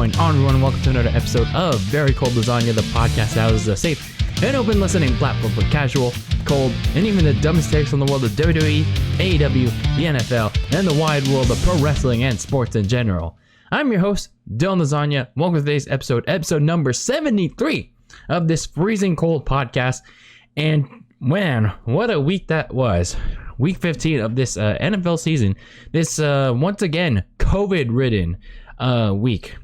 going on, everyone? Welcome to another episode of Very Cold Lasagna, the podcast that is a safe and open listening platform for casual, cold, and even the dumbest takes on the world of WWE, AEW, the NFL, and the wide world of pro wrestling and sports in general. I'm your host, DylanLasagna. Welcome to today's episode number 73 of this freezing cold podcast. And man, what a week that was. Week 15 of this NFL season. This, once again, COVID-ridden week.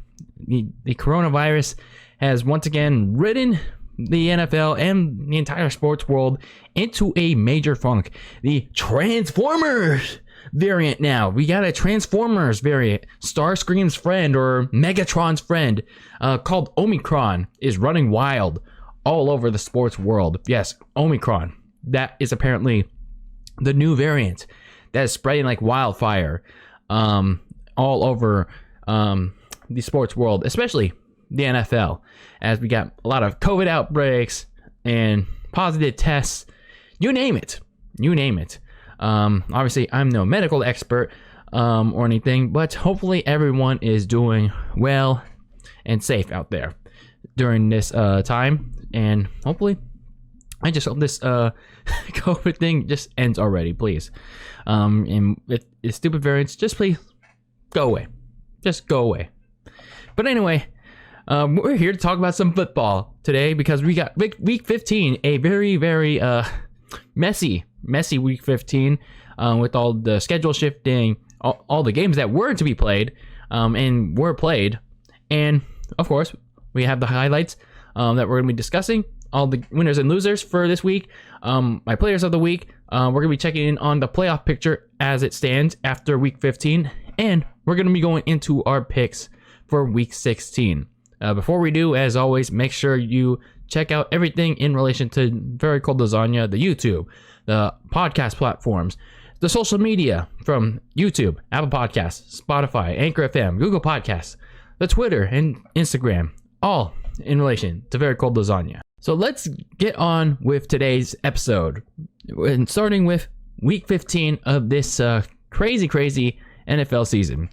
The coronavirus has once again ridden the NFL and the entire sports world into a major funk. The Transformers variant now. We got a Transformers variant. Starscream's friend or Megatron's friend called Omicron is running wild all over the sports world. Yes, Omicron. That is apparently the new variant that is spreading like wildfire all over the sports world, especially the NFL, as we got a lot of COVID outbreaks and positive tests. You name it. Obviously, I'm no medical expert or anything, but hopefully everyone is doing well and safe out there during this time. And hopefully, I just hope this COVID thing just ends already, please. And with stupid variants, just please go away. Just go away. But anyway, we're here to talk about some football today because we got week 15, a very, very messy week 15 with all the schedule shifting, all the games that were to be played and were played. And of course, we have the highlights that we're going to be discussing, all the winners and losers for this week, my players of the week. We're going to be checking in on the playoff picture as it stands after week 15, and we're going to be going into our picks for week 16. Before we do, as always, make sure you check out everything in relation to Very Cold Lasagna, the YouTube, the podcast platforms, the social media from YouTube, Apple Podcasts, Spotify, Anchor FM, Google Podcasts, the Twitter and Instagram, all in relation to Very Cold Lasagna. So let's get on with today's episode, and starting with week 15 of this crazy NFL season.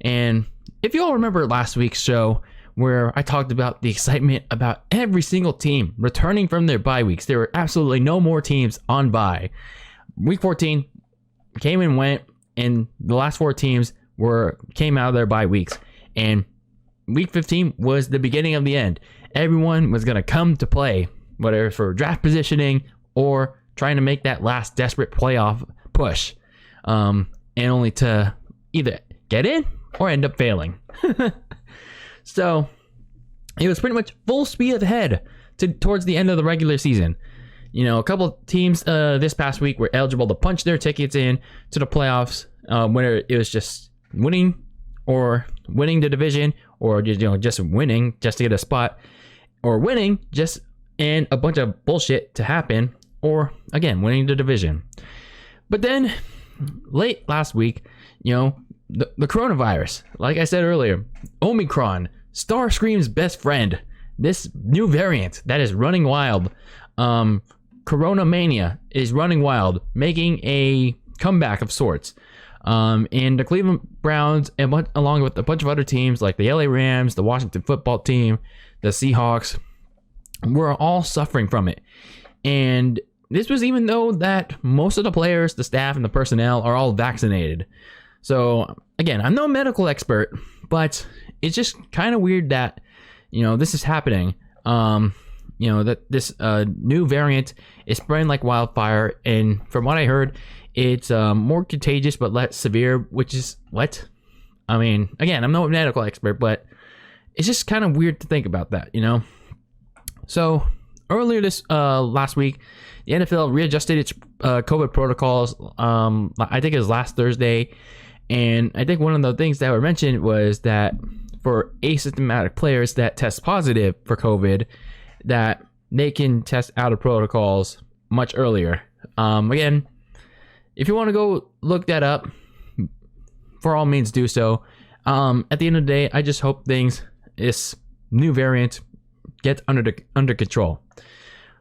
And if you all remember last week's show where I talked about the excitement about every single team returning from their bye weeks, there were absolutely no more teams on bye. Week 14 came and went, and the last four teams came out of their bye weeks. And week 15 was the beginning of the end. Everyone was going to come to play, whether for draft positioning or trying to make that last desperate playoff push, and only to either get in or end up failing. So it was pretty much full speed ahead towards the end of the regular season. You know, a couple of teams this past week were eligible to punch their tickets in to the playoffs, whether it was just winning the division, or just winning just to get a spot, or winning just and a bunch of bullshit to happen, or again winning the division. But then late last week, the coronavirus, like I said earlier, Omicron, Starscream's best friend, this new variant that is running wild, Corona Mania is running wild, making a comeback of sorts. And the Cleveland Browns, along with a bunch of other teams like the LA Rams, the Washington football team, the Seahawks, were all suffering from it. And this was even though that most of the players, the staff, and the personnel are all vaccinated. So again, I'm no medical expert, but it's just kind of weird that, this is happening. That this new variant is spreading like wildfire. And from what I heard, it's more contagious but less severe, which is what? I mean, again, I'm no medical expert, but it's just kind of weird to think about that, So earlier this last week, the NFL readjusted its COVID protocols. I think it was last Thursday. And I think one of the things that were mentioned was that for asymptomatic players that test positive for COVID, that they can test out of protocols much earlier. Again, if you want to go look that up, for all means do so. At the end of the day, I just hope this new variant gets under control.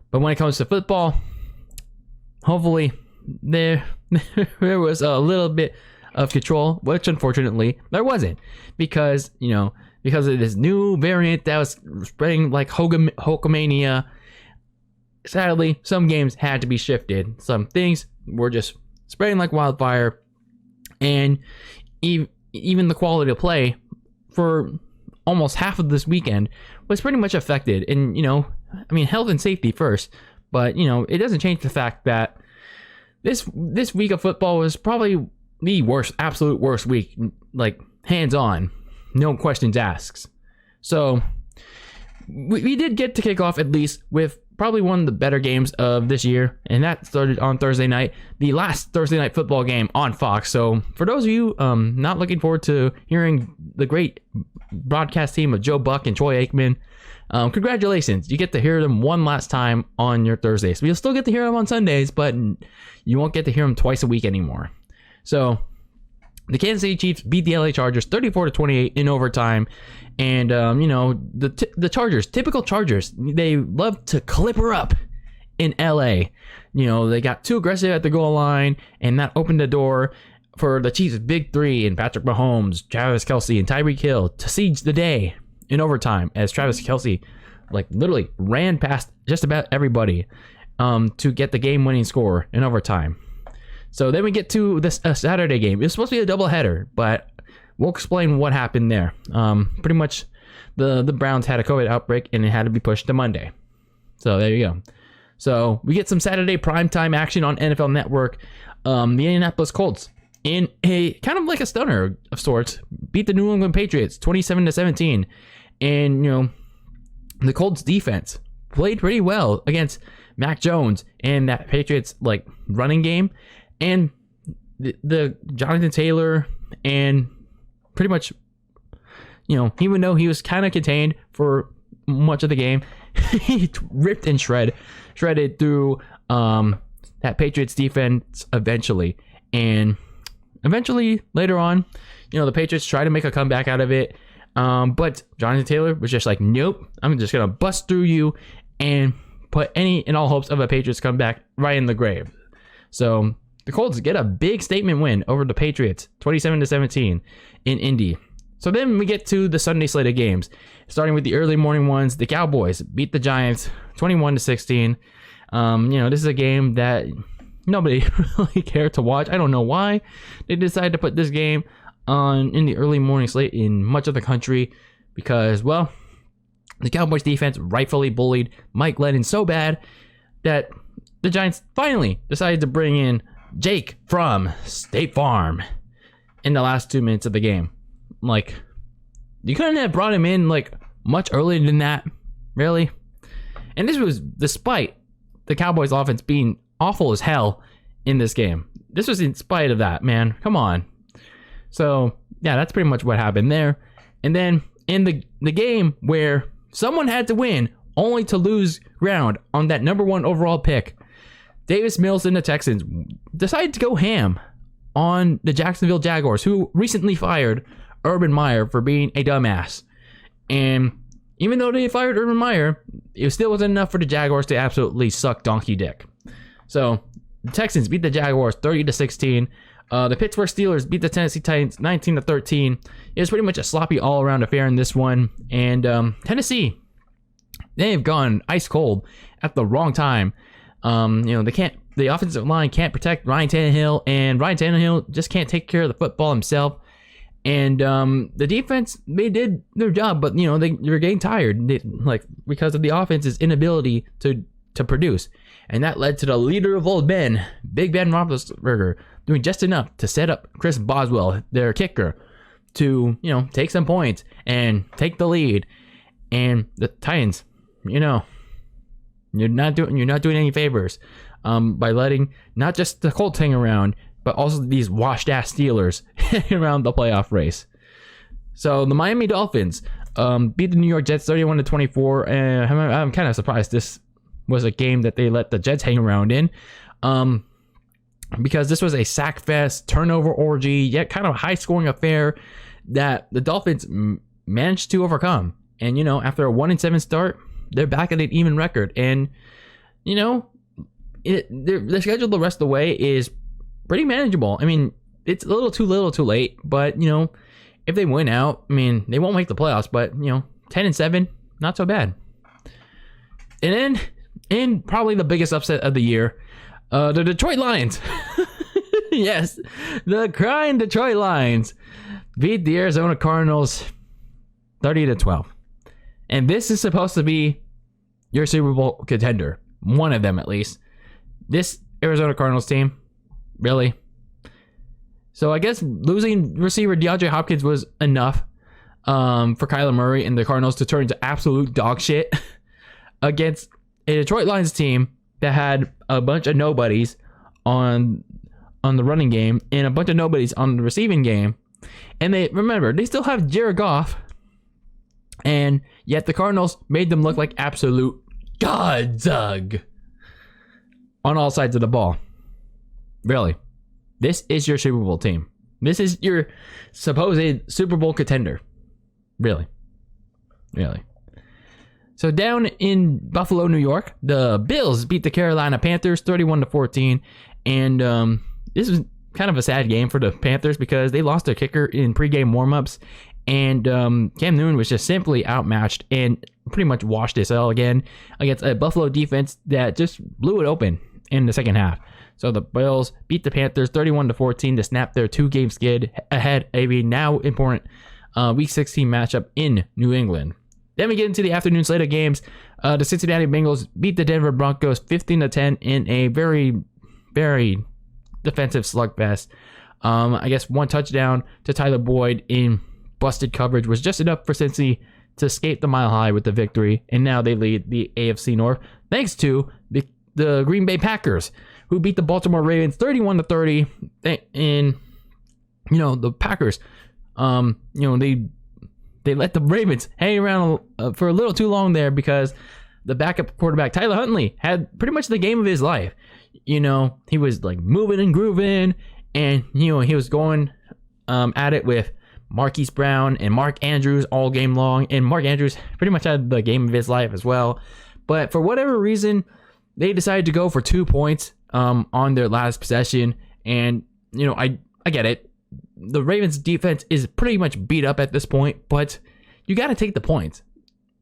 But when it comes to football, hopefully there was a little bit of control, which unfortunately there wasn't, because because of this new variant that was spreading like Hulkamania. Sadly, some games had to be shifted. Some things were just spreading like wildfire, and even the quality of play for almost half of this weekend was pretty much affected. And, health and safety first, but, it doesn't change the fact that this week of football was probably the worst, absolute worst week, like hands on, no questions asked. So we did get to kick off at least with probably one of the better games of this year, and that started on Thursday night, the last Thursday night football game on Fox. So for those of you not looking forward to hearing the great broadcast team of Joe Buck and Troy Aikman, congratulations, you get to hear them one last time on your Thursdays. So you'll still get to hear them on Sundays, but you won't get to hear them twice a week anymore. So the Kansas City Chiefs beat the LA Chargers 34-28 in overtime. And, the Chargers, typical Chargers, they love to clip her up in LA. They got too aggressive at the goal line, and that opened the door for the Chiefs' big three and Patrick Mahomes, Travis Kelce, and Tyreek Hill to siege the day in overtime, as Travis Kelce, literally ran past just about everybody to get the game-winning score in overtime. So then we get to this Saturday game. It was supposed to be a doubleheader, but we'll explain what happened there. Pretty much the Browns had a COVID outbreak and it had to be pushed to Monday. So there you go. So we get some Saturday primetime action on NFL Network. The Indianapolis Colts, in a kind of like a stunner of sorts, beat the New England Patriots 27-17. And, the Colts defense played pretty well against Mac Jones and that Patriots running game. And the Jonathan Taylor, and pretty much, even though he was kind of contained for much of the game, he ripped and shredded through that Patriots defense eventually. And eventually, later on, the Patriots tried to make a comeback out of it. But Jonathan Taylor was just like, nope, I'm just going to bust through you and put any and all hopes of a Patriots comeback right in the grave. So the Colts get a big statement win over the Patriots, 27-17 in Indy. So then we get to the Sunday slate of games, starting with the early morning ones. The Cowboys beat the Giants 21-16. This is a game that nobody really cared to watch. I don't know why they decided to put this game on in the early morning slate in much of the country, because, well, the Cowboys defense rightfully bullied Mike Glennon so bad that the Giants finally decided to bring in Jake from State Farm in the last 2 minutes of the game. You couldn't have brought him in much earlier than that, really. And this was despite the Cowboys offense being awful as hell in this game. This was in spite of that, man. Come on. So yeah, that's pretty much what happened there. And then in the game where someone had to win only to lose ground on that number 1 overall pick, Davis Mills and the Texans decided to go ham on the Jacksonville Jaguars, who recently fired Urban Meyer for being a dumbass. And even though they fired Urban Meyer, it still wasn't enough for the Jaguars to absolutely suck donkey dick. So the Texans beat the Jaguars 30-16. The Pittsburgh Steelers beat the Tennessee Titans 19-13. It was pretty much a sloppy all-around affair in this one. And Tennessee, they've gone ice cold at the wrong time. The offensive line can't protect Ryan Tannehill, and Ryan Tannehill just can't take care of the football himself. And the defense, they did their job, but they were getting tired, because of the offense's inability to produce, and that led to the leader of old men, Big Ben Roethlisberger, doing just enough to set up Chris Boswell, their kicker, to take some points and take the lead. And the Titans, you're not doing any favors by letting not just the Colts hang around, but also these washed ass Steelers around the playoff race. So the Miami Dolphins beat the New York Jets 31-24, and I'm kind of surprised this was a game that they let the Jets hang around in, because this was a sack fest, turnover orgy, yet kind of high scoring affair that the Dolphins managed to overcome. And after a 1-7 start, they're back at an even record, and their schedule the rest of the way is pretty manageable. I mean, it's a little too little too late, but if they win out, I mean, they won't make the playoffs, but 10-7, not so bad. And then, in probably the biggest upset of the year, the Detroit Lions. Yes, the crying Detroit Lions beat the Arizona Cardinals 30-12. And this is supposed to be your Super Bowl contender. One of them, at least. This Arizona Cardinals team, really? So I guess losing receiver DeAndre Hopkins was enough for Kyler Murray and the Cardinals to turn into absolute dog shit against a Detroit Lions team that had a bunch of nobodies on the running game and a bunch of nobodies on the receiving game. And they still have Jared Goff, and yet the Cardinals made them look like absolute gods on all sides of the ball. Really. This is your Super Bowl team. This is your supposed Super Bowl contender. Really. So down in Buffalo, New York, the Bills beat the Carolina Panthers 31-14. And this was kind of a sad game for the Panthers because they lost their kicker in pregame warmups. And Cam Newton was just simply outmatched and pretty much washed his hell again against a Buffalo defense that just blew it open in the second half. So the Bills beat the Panthers 31-14 to snap their 2-game skid ahead of a now important Week 16 matchup in New England. Then we get into the afternoon slate of games. The Cincinnati Bengals beat the Denver Broncos 15-10 in a very, very defensive slugfest. I guess one touchdown to Tyler Boyd in busted coverage was just enough for Cincy to escape the mile high with the victory, and now they lead the AFC North thanks to the Green Bay Packers, who beat the Baltimore Ravens 31-30. And the Packers, they let the Ravens hang around for a little too long there because the backup quarterback Tyler Huntley had pretty much the game of his life. He was like moving and grooving, and he was going at it with Marquise Brown and Mark Andrews all game long, and Mark Andrews pretty much had the game of his life as well. But for whatever reason, they decided to go for 2 points on their last possession, and I get it. The Ravens defense is pretty much beat up at this point, but you got to take the points,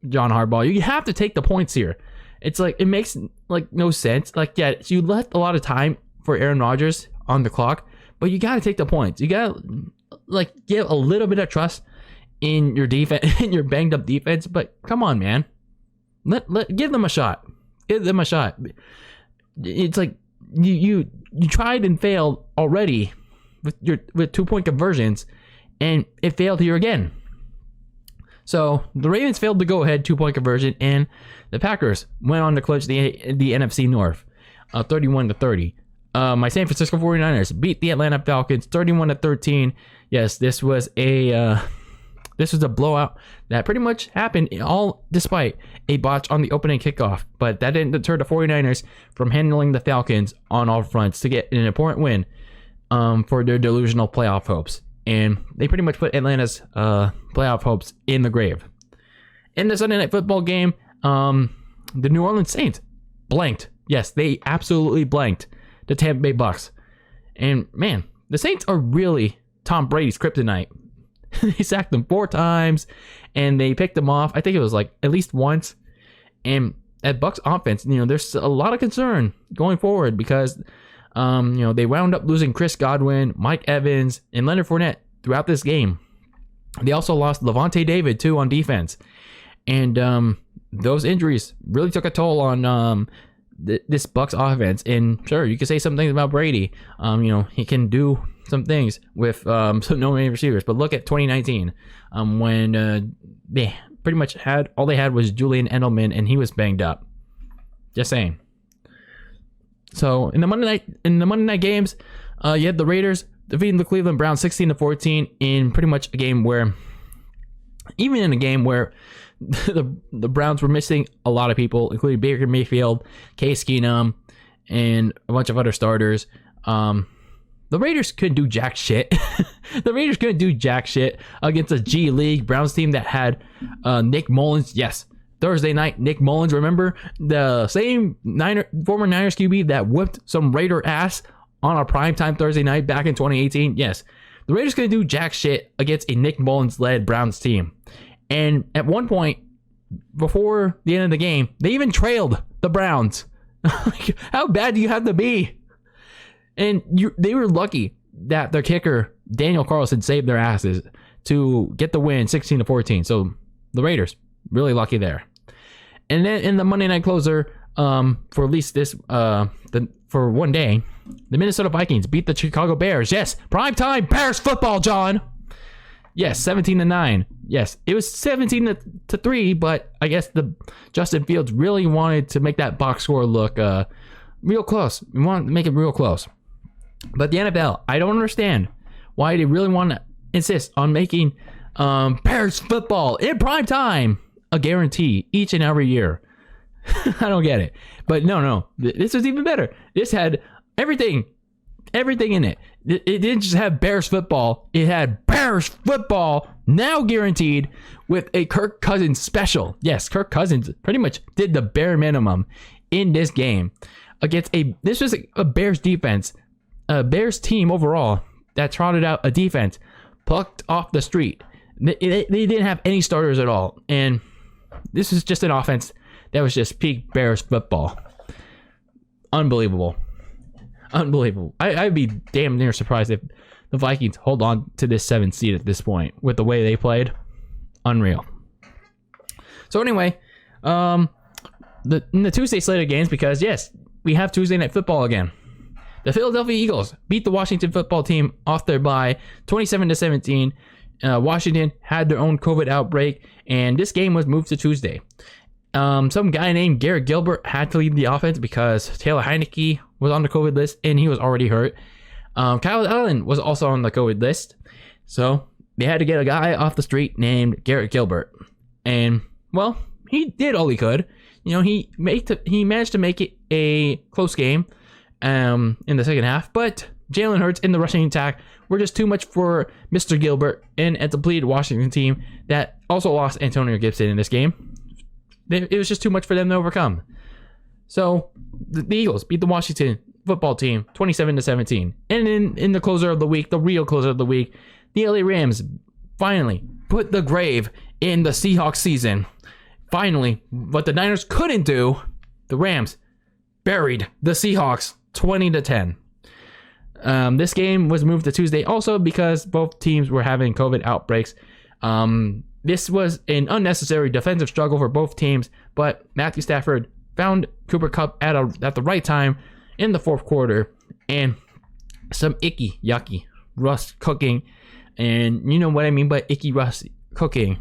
John Harbaugh. You have to take the points here. It's like, it makes like no sense. Like, yeah, you left a lot of time for Aaron Rodgers on the clock, but you got to take the points. You got to like give a little bit of trust in your defense, in your banged up defense. But come on, man, give them a shot. Give them a shot. It's like you tried and failed already with 2-point conversions, and it failed here again. So the Ravens failed to go ahead 2-point conversion, and the Packers went on to clinch the NFC North 31-30. My San Francisco 49ers beat the Atlanta Falcons 31-13. Yes, this was a blowout that pretty much happened all despite a botch on the opening kickoff, but that didn't deter the 49ers from handling the Falcons on all fronts to get an important win for their delusional playoff hopes. And they pretty much put Atlanta's playoff hopes in the grave. In the Sunday Night Football game, the New Orleans Saints blanked. Yes, they absolutely blanked the Tampa Bay Bucks. And man, the Saints are really Tom Brady's kryptonite. They sacked them 4 times, and they picked them off. I think it was like at least once. And at Bucks offense, there's a lot of concern going forward because they wound up losing Chris Godwin, Mike Evans, and Leonard Fournette throughout this game. They also lost Levante David too on defense, and those injuries really took a toll on this Bucks offense. And sure, you could say some things about Brady. He can do some things with some no-name receivers, but look at 2019 when they pretty much had all they had was Julian Edelman, and he was banged up. Just saying. So in the Monday night games, you had the Raiders defeating the Cleveland Browns 16-14 in pretty much a game where, even in a game where the Browns were missing a lot of people, including Baker Mayfield, Case Keenum, and a bunch of other starters. The Raiders couldn't do jack shit. The Raiders couldn't do jack shit against a G League Browns team that had Nick Mullins. Yes, Thursday night, Nick Mullins. Remember the same former Niners QB that whipped some Raider ass on a primetime Thursday night back in 2018? Yes, The Raiders couldn't do jack shit against a Nick Mullins-led Browns team. And at one point, before the end of the game, they even trailed the Browns. Like, how bad do you have to be? And they were lucky that their kicker, Daniel Carlson, saved their asses to get the win 16-14. So the Raiders, really lucky there. And then in the Monday night closer, for at least this, for one day, the Minnesota Vikings beat the Chicago Bears. Yes, primetime Bears football, John. Yes, 17-9. Yes, it was 17-3, but I guess the Justin Fields really wanted to make that box score look real close. We want to make it real close. But the NFL, I don't understand why they really want to insist on making Bears football in prime time a guarantee each and every year. I don't get it. But no, this was even better. This had everything in it. It didn't just have Bears football. It had Bears football now guaranteed with a Kirk Cousins special. Yes, Kirk Cousins pretty much did the bare minimum in this game against this was a Bears defense, a Bears team overall that trotted out a defense plucked off the street. They didn't have any starters at all. And this is just an offense that was just peak Bears football. Unbelievable. I'd be damn near surprised if the Vikings hold on to this 7th seed at this point with the way they played. Unreal. So anyway, in the Tuesday slate of games, because yes, we have Tuesday night football again. The Philadelphia Eagles beat the Washington football team off their bye 27-17. Washington had their own COVID outbreak, and this game was moved to Tuesday. Some guy named Garrett Gilbert had to lead the offense because Taylor Heineke was on the COVID list, and he was already hurt. Kyle Allen was also on the COVID list, so they had to get a guy off the street named Garrett Gilbert. And, well, he did all he could. He managed to make it a close game in the second half, but Jalen Hurts in the rushing attack were just too much for Mr. Gilbert and a depleted Washington team that also lost Antonio Gibson in this game. It was just too much for them to overcome. So the Eagles beat the Washington football team 27-17. And in the closer of the week, the real closer of the week, the LA Rams finally put the grave in the Seahawks season. Finally, what the Niners couldn't do, the Rams buried the Seahawks 20-10. This game was moved to Tuesday also because both teams were having COVID outbreaks. This was an unnecessary defensive struggle for both teams, but Matthew Stafford found Cooper Kupp at the right time in the fourth quarter, and some icky, yucky rust cooking, and you know what I mean by icky rust cooking.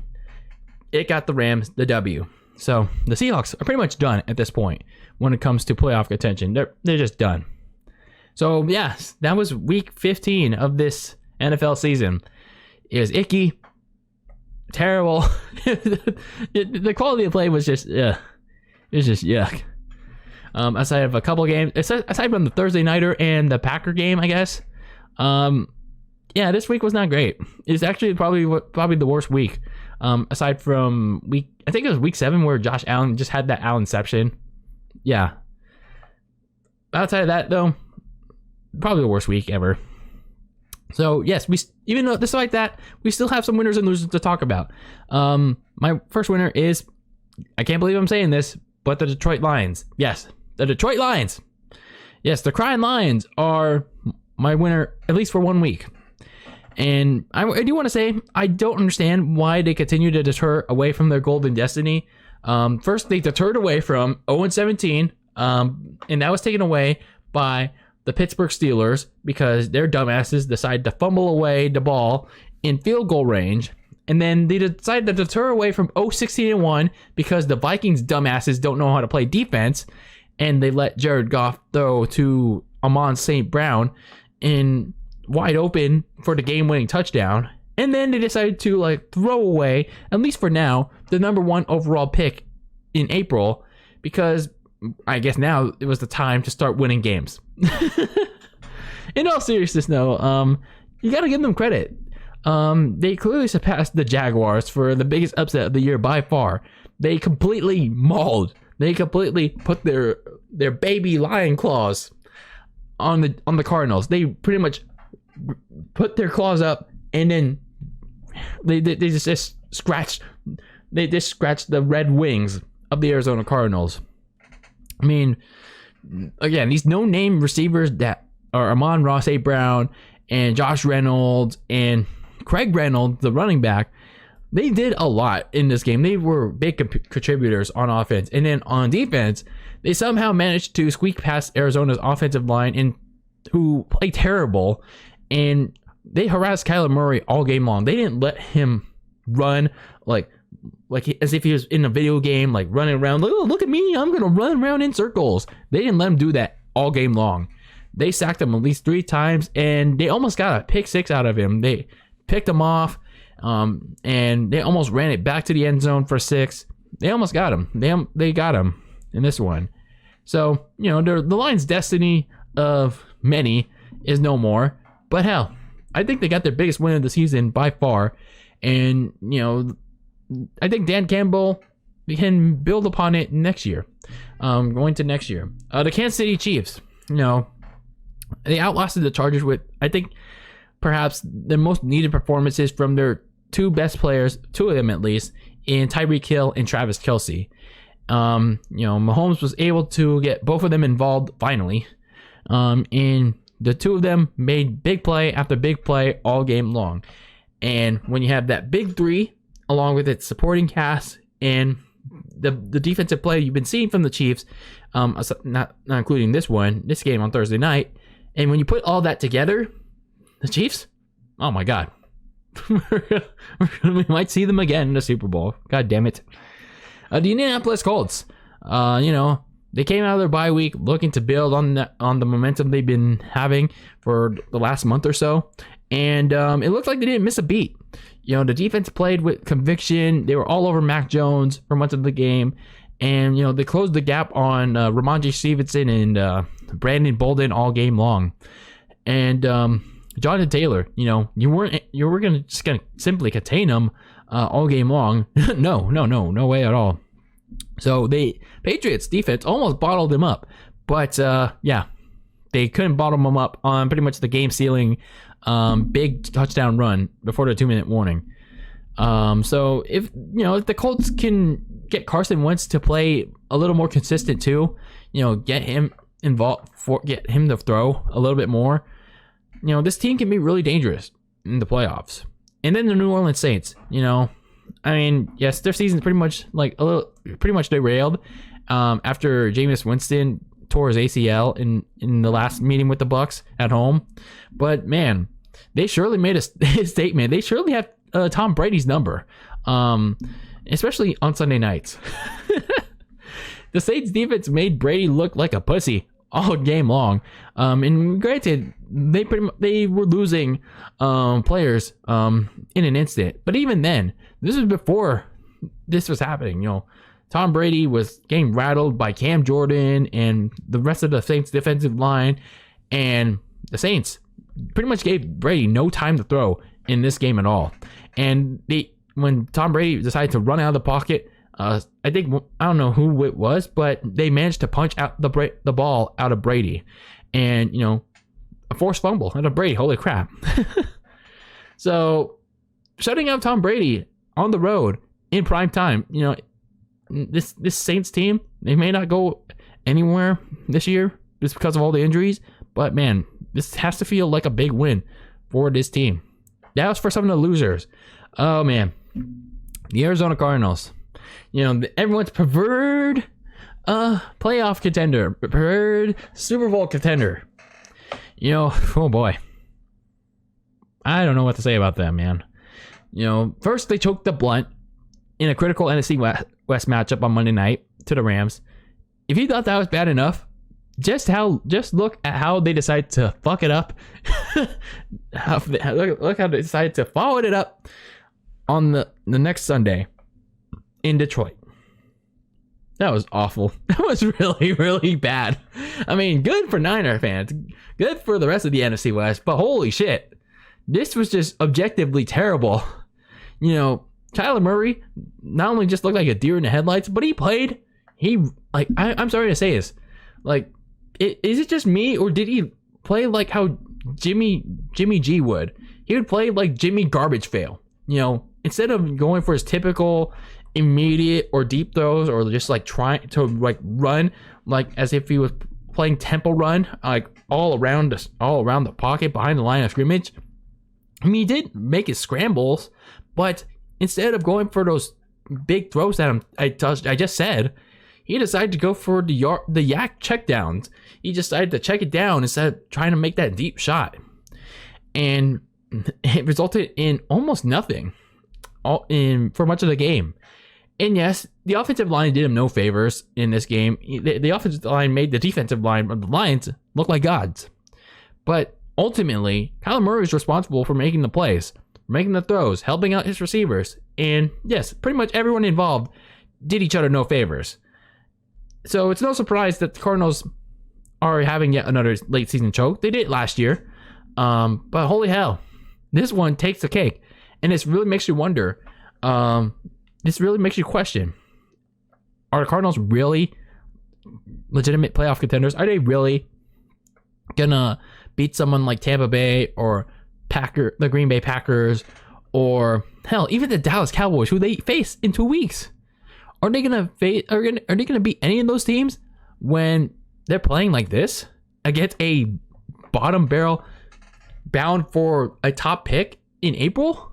It got the Rams the W. So the Seahawks are pretty much done at this point when it comes to playoff contention. They're just done. So yes, that was week 15 of this NFL season. It was icky, terrible. The quality of play was just, it was just yuck. Aside of a couple games, aside from the Thursday nighter and the Packer game, I guess. This week was not great. It's actually probably the worst week. Aside from I think it was week 7 where Josh Allen just had that Allenception. Yeah. Outside of that, though, probably the worst week ever. So yes, even though despite that, we still have some winners and losers to talk about. My first winner is, I can't believe I'm saying this, but the Detroit Lions. Yes, the Detroit Lions. Yes, the Crying Lions are my winner, at least for 1 week. And I do want to say, I don't understand why they continue to deter away from their golden destiny. First, they deterred away from 0-17, and that was taken away by the Pittsburgh Steelers because their dumbasses decided to fumble away the ball in field goal range. And then they decided to deter away from 0-16-1 because the Vikings dumbasses don't know how to play defense. And they let Jared Goff throw to Amon St. Brown in wide open for the game-winning touchdown. And then they decided to throw away, at least for now, the number 1 overall pick in April because I guess now it was the time to start winning games. In all seriousness, though, you got to give them credit. They clearly surpassed the Jaguars for the biggest upset of the year by far. They completely mauled. They completely put their baby lion claws on the Cardinals. They pretty much put their claws up, and then they just scratched the red wings of the Arizona Cardinals. I mean, again, these no-name receivers that are Amon-Ra St. Brown and Josh Reynolds and Craig Reynolds, the running back, they did a lot in this game. They were big contributors on offense. And then on defense, they somehow managed to squeak past Arizona's offensive line, and who played terrible. And they harassed Kyler Murray all game long. They didn't let him run like as if he was in a video game, like running around. Oh, look at me, I'm gonna run around in circles. They didn't let him do that all game long. They sacked him at least 3 times, and they almost got a pick 6 out of him. They picked him off, and they almost ran it back to the end zone for 6. They almost got him. They got him in this one. So, the Lions' destiny of many is no more. But hell, I think they got their biggest win of the season by far. And, I think Dan Campbell can build upon it next year, going to next year. The Kansas City Chiefs, they outlasted the Chargers with, I think, perhaps the most needed performances from their 2 best players, 2 of them at least, in Tyreek Hill and Travis Kelce. Mahomes was able to get both of them involved finally, and the 2 of them made big play after big play all game long. And when you have that big 3, along with its supporting cast and the defensive play you've been seeing from the Chiefs, not including this game on Thursday night, and when you put all that together, the Chiefs, oh my God, we might see them again in the Super Bowl. God damn it. The Indianapolis Colts, they came out of their bye week looking to build on the momentum they've been having for the last month or so, and it looked like they didn't miss a beat. The defense played with conviction. They were all over Mac Jones for much of the game, and they closed the gap on Ramondre Stevenson and Brandon Bolden all game long. And Jonathan Taylor, you were gonna simply contain him all game long. No way at all. So the Patriots defense almost bottled him up, but they couldn't bottle him up on pretty much the game sealing big touchdown run before the 2-minute warning. So if the Colts can get Carson Wentz to play a little more consistent too, get him involved, get him to throw a little bit more, this team can be really dangerous in the playoffs. And then the New Orleans Saints, yes, their season's pretty much derailed after Jameis Winston tore his ACL in the last meeting with the Bucs at home. But man, they surely made a statement. They surely have Tom Brady's number, especially on Sunday nights. The Saints defense made Brady look like a pussy all game long. And granted, they were losing players in an instant. But even then, this was before this was happening. Tom Brady was getting rattled by Cam Jordan and the rest of the Saints defensive line, and the Saints pretty much gave Brady no time to throw in this game at all. And when Tom Brady decided to run out of the pocket, I don't know who it was, but they managed to punch out the ball out of Brady, and a forced fumble out of Brady. Holy crap! So shutting out Tom Brady on the road in prime time, this Saints team, they may not go anywhere this year just because of all the injuries, but man, this has to feel like a big win for this team. That was for some of the losers. Oh man, the Arizona Cardinals. Everyone's preferred playoff contender, preferred Super Bowl contender. Oh boy, I don't know what to say about them, man. First they choked the blunt in a critical NFC West matchup on Monday night to the Rams. If you thought that was bad enough, just look at how they decided to fuck it up. Look how they decided to follow it up on the next Sunday in Detroit. That was awful. That was really, really bad. I mean, good for Niner fans. Good for the rest of the NFC West. But holy shit. This was just objectively terrible. Kyler Murray not only just looked like a deer in the headlights, but he played. I'm sorry to say this. Is it just me, or did he play like how Jimmy G would. He would play like Jimmy Garbage Fail. You know, instead of going for his typical immediate or deep throws, or just like trying to like run like as if he was playing tempo run, like all around the pocket behind the line of scrimmage. I mean, he did make his scrambles, but instead of going for those big throws that I just said, he decided to go for the yak checkdowns. He decided to check it down instead of trying to make that deep shot, and it resulted in almost nothing for much of the game. And yes, the offensive line did him no favors in this game. The offensive line made the defensive line of the Lions look like gods. But ultimately, Kyler Murray is responsible for making the plays, making the throws, helping out his receivers. And yes, pretty much everyone involved did each other no favors. So it's no surprise that the Cardinals are having yet another late season choke. They did it last year. But holy hell, this one takes the cake. And this really makes you wonder, this really makes you question, are the Cardinals really legitimate playoff contenders? Are they really gonna beat someone like Tampa Bay or the Green Bay Packers, or hell, even the Dallas Cowboys, who they face in 2 weeks? Are they gonna beat any of those teams when they're playing like this against a bottom barrel bound for a top pick in April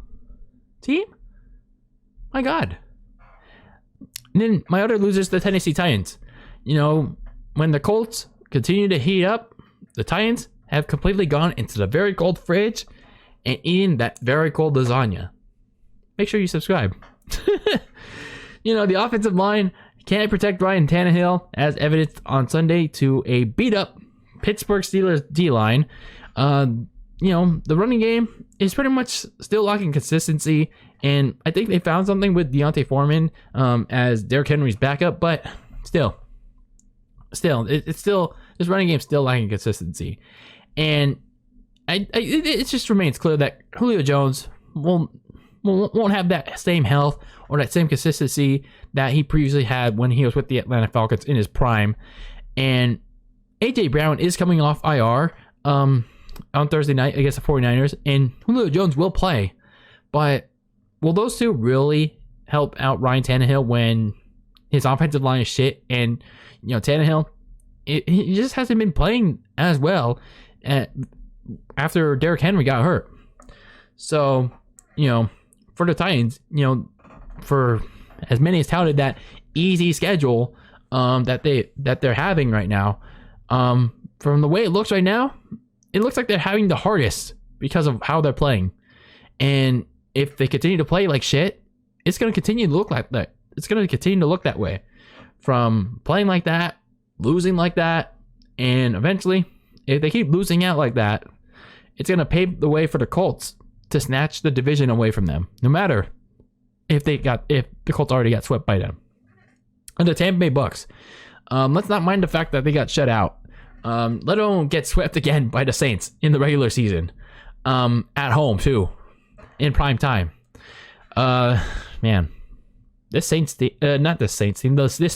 team? My God. And then my other losers, the Tennessee Titans. You know, when the Colts continue to heat up, the Titans have completely gone into the very cold fridge and eaten that very cold lasagna. Make sure you subscribe. You know, the offensive line can't protect Ryan Tannehill, as evidenced on Sunday to a beat-up Pittsburgh Steelers D-line. You know, the running game is pretty much still lacking consistency, and I think they found something with Deontay Foreman as Derrick Henry's backup, but still, this running game is still lacking consistency, and it just remains clear that Julio Jones won't have that same health or that same consistency that he previously had when he was with the Atlanta Falcons in his prime, and AJ Brown is coming off IR on Thursday night against the 49ers, and Julio Jones will play, but will those two really help out Ryan Tannehill when his offensive line is shit? And, you know, Tannehill, he just hasn't been playing as well after Derrick Henry got hurt. So, you know, for the Titans, you know, for as many as touted that easy schedule that they're having right now, from the way it looks right now, it looks like they're having the hardest because of how they're playing. And if they continue to play like shit, it's going to continue to look like that. It's going to continue to look that way. From playing like that, losing like that, and eventually, if they keep losing out like that, it's going to pave the way for the Colts to snatch the division away from them. No matter if the Colts already got swept by them. And the Tampa Bay Bucks. Let's not mind the fact that they got shut out. Let alone get swept again by the Saints in the regular season, at home too, in prime time. Man, this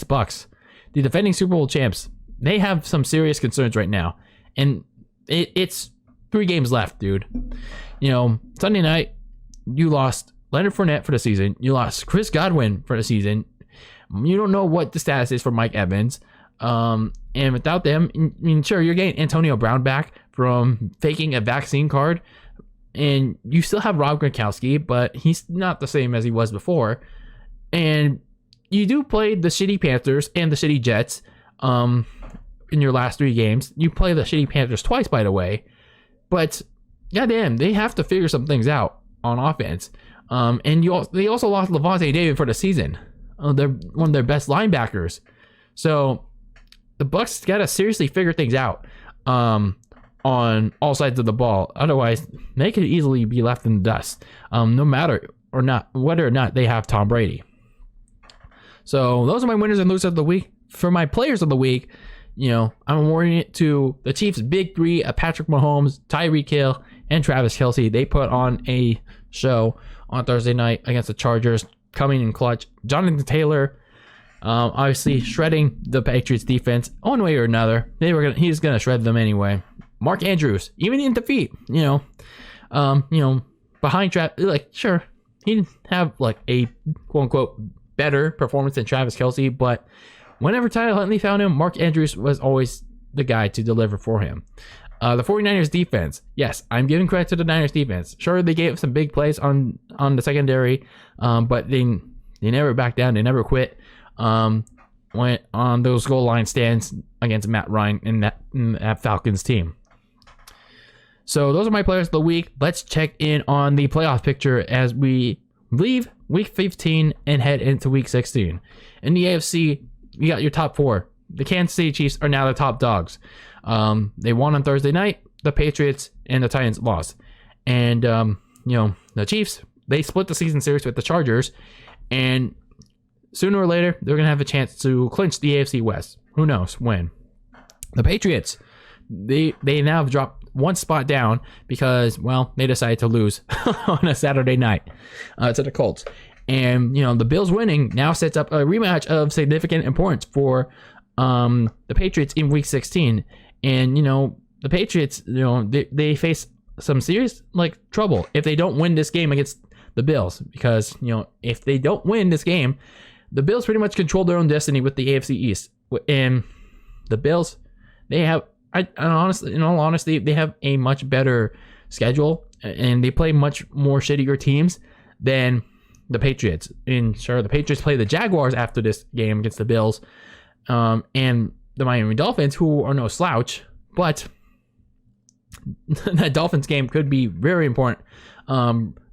Bucks, the defending Super Bowl champs, they have some serious concerns right now, and it's 3 games left, dude. You know, Sunday night you lost Leonard Fournette for the season. You lost Chris Godwin for the season. You don't know what the status is for Mike Evans. And without them, I mean, sure, you're getting Antonio Brown back from faking a vaccine card, and you still have Rob Gronkowski, but he's not the same as he was before. And you do play the shitty Panthers and the shitty Jets in your last 3 games. You play the shitty Panthers twice, by the way, but goddamn, they have to figure some things out on offense. And they also lost Levante David for the season. They're one of their best linebackers. So the Bucks got to seriously figure things out on all sides of the ball. Otherwise, they could easily be left in the dust, no matter or not whether or not they have Tom Brady. So those are my winners and losers of the week. For my players of the week, you know, I'm awarding it to the Chiefs' big 3 of Patrick Mahomes, Tyreek Hill, and Travis Kelce. They put on a show on Thursday night against the Chargers, coming in clutch. Jonathan Taylor, obviously shredding the Patriots defense one way or another. He's gonna shred them anyway. Mark Andrews, even in defeat, behind Travis, like, sure, he didn't have like a quote unquote better performance than Travis Kelce, but whenever Tyler Huntley found him, Mark Andrews was always the guy to deliver for him. The 49ers defense, yes, I'm giving credit to the Niners defense. Sure, they gave some big plays on the secondary, but they never backed down, they never quit. Went on those goal line stands against Matt Ryan in that Falcons team. So those are my players of the week. Let's check in on the playoff picture as we leave week 15 and head into week 16. In the AFC, you got your top four. The Kansas City Chiefs are now the top dogs. They won on Thursday night. The Patriots and the Titans lost. And, the Chiefs, they split the season series with the Chargers. And sooner or later, they're going to have a chance to clinch the AFC West. Who knows when? The Patriots, they now have dropped one spot down because, well, they decided to lose on a Saturday night to the Colts. And, the Bills winning now sets up a rematch of significant importance for the Patriots in week 16. And, the Patriots, they face some serious, trouble if they don't win this game against the Bills. Because, if they don't win this game, the Bills pretty much control their own destiny with the AFC East. And the Bills, they have, in all honesty, they have a much better schedule. And they play much more shittier teams than the Patriots. And sure, the Patriots play the Jaguars after this game against the Bills. And the Miami Dolphins, who are no slouch, but that Dolphins game could be very important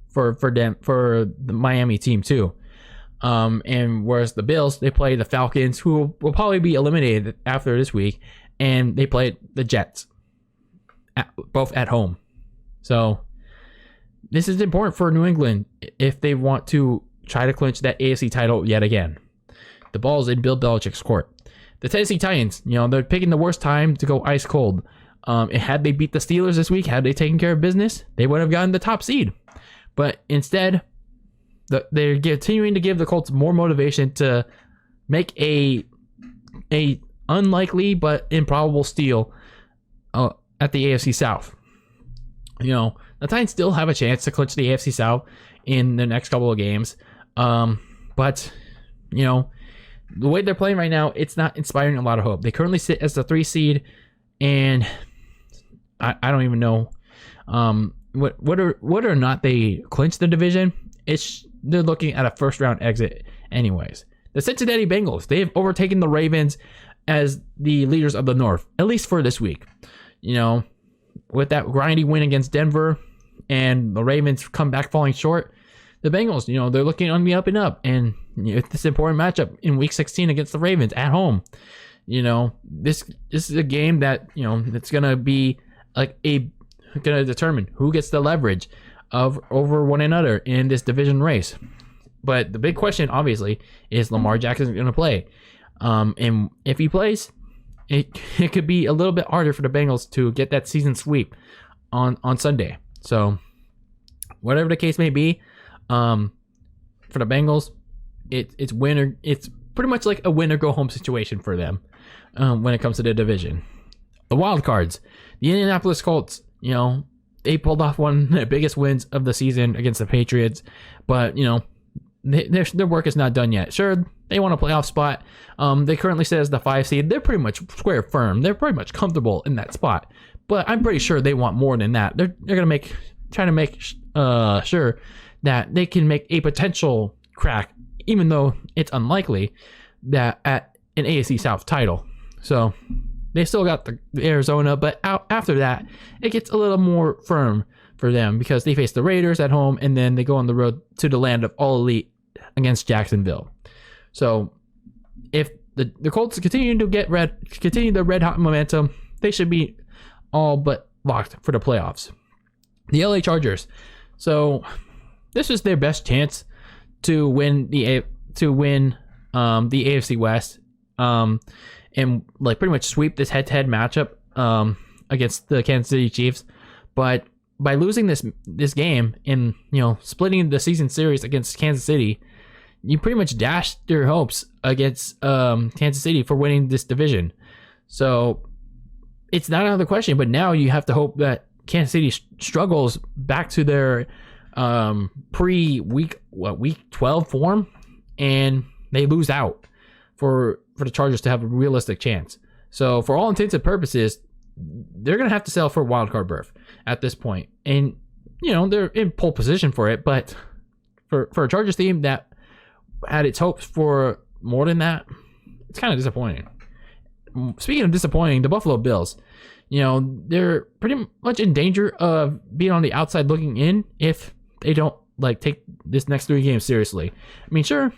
for the Miami team too. And whereas the Bills, they play the Falcons, who will probably be eliminated after this week, and they play the Jets, both at home. So this is important for New England if they want to try to clinch that AFC title yet again. The ball's in Bill Belichick's court. The Tennessee Titans, they're picking the worst time to go ice cold. Had they beat the Steelers this week, had they taken care of business, they would have gotten the top seed. But instead, they're continuing to give the Colts more motivation to make a unlikely but improbable steal at the AFC South. The Titans still have a chance to clinch the AFC South in the next couple of games. But, the way they're playing right now, it's not inspiring a lot of hope. They currently sit as the 3 seed, and I don't even know whether or not they clinch the division. They're looking at a first round exit anyways. The Cincinnati Bengals, they have overtaken the Ravens as the leaders of the North, at least for this week. With that grindy win against Denver and the Ravens come back falling short, the Bengals, they're looking on the up and up. And it's this important matchup in week 16 against the Ravens at home. This is a game that, it's going to be going to determine who gets the leverage over one another in this division race. But the big question, obviously, is Lamar Jackson going to play? And if he plays, it could be a little bit harder for the Bengals to get that season sweep on Sunday. So whatever the case may be, for the Bengals, it's winner. It's pretty much like a win or go home situation for them when it comes to the division. The wild cards, the Indianapolis Colts, they pulled off one of the biggest wins of the season against the Patriots, but their work is not done yet. Sure, they want a playoff spot. They currently sit as the 5 seed. They're pretty much square firm. They're pretty much comfortable in that spot. But I'm pretty sure they want more than that. They're gonna trying to make sure that they can make a potential crack, even though it's unlikely, that at an AFC South title. So they still got the Arizona, but after that, it gets a little more firm for them because they face the Raiders at home, and then they go on the road to the land of all elite against Jacksonville. So if the Colts continue the red hot momentum, they should be all but locked for the playoffs. The LA Chargers. So this was their best chance to win the AFC West, and pretty much sweep this head-to-head matchup against the Kansas City Chiefs. But by losing this game and splitting the season series against Kansas City, you pretty much dashed your hopes against Kansas City for winning this division. So it's not out of the question. But now you have to hope that Kansas City struggles back to their week 12 form, and they lose out for the Chargers to have a realistic chance. So for all intents and purposes, they're going to have to settle for a wild card berth at this point. And, they're in pole position for it, but for a Chargers team that had its hopes for more than that, it's kind of disappointing. Speaking of disappointing, the Buffalo Bills, they're pretty much in danger of being on the outside looking in if they don't take this next 3 games seriously. I mean, sure,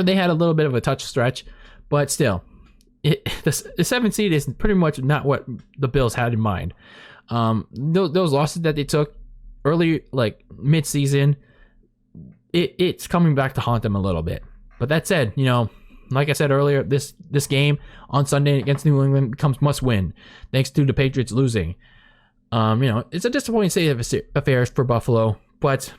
they had a little bit of a touch stretch, but still, the 7th seed is pretty much not what the Bills had in mind. Those losses that they took early, mid-season, it's coming back to haunt them a little bit. But that said, like I said earlier, this game on Sunday against New England becomes must win, thanks to the Patriots losing. It's a disappointing state of affairs for Buffalo, but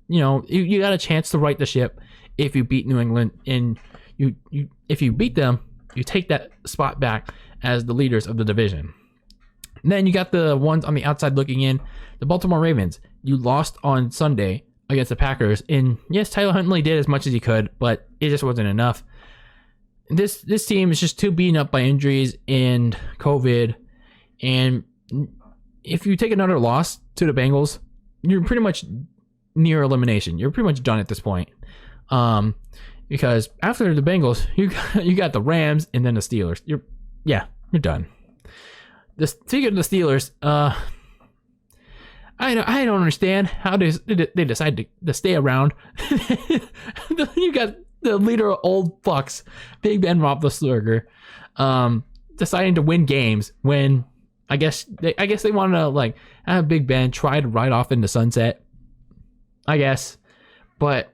you got a chance to right the ship if you beat New England, and if you beat them, you take that spot back as the leaders of the division. And then you got the ones on the outside looking in, the Baltimore Ravens. You lost on Sunday against the Packers, and yes, Tyler Huntley did as much as he could, but it just wasn't enough. This team is just too beaten up by injuries and COVID, and if you take another loss to the Bengals, you're pretty much near elimination. You're pretty much done at this point. Because after the Bengals, you got the Rams and then the Steelers. You're done. Speaking of the Steelers, I don't understand how they decide to stay around. You got the leader of old fucks, Big Ben Roethlisberger, deciding to win games when I guess they want to have Big Ben try to ride off in the sunset. I guess, but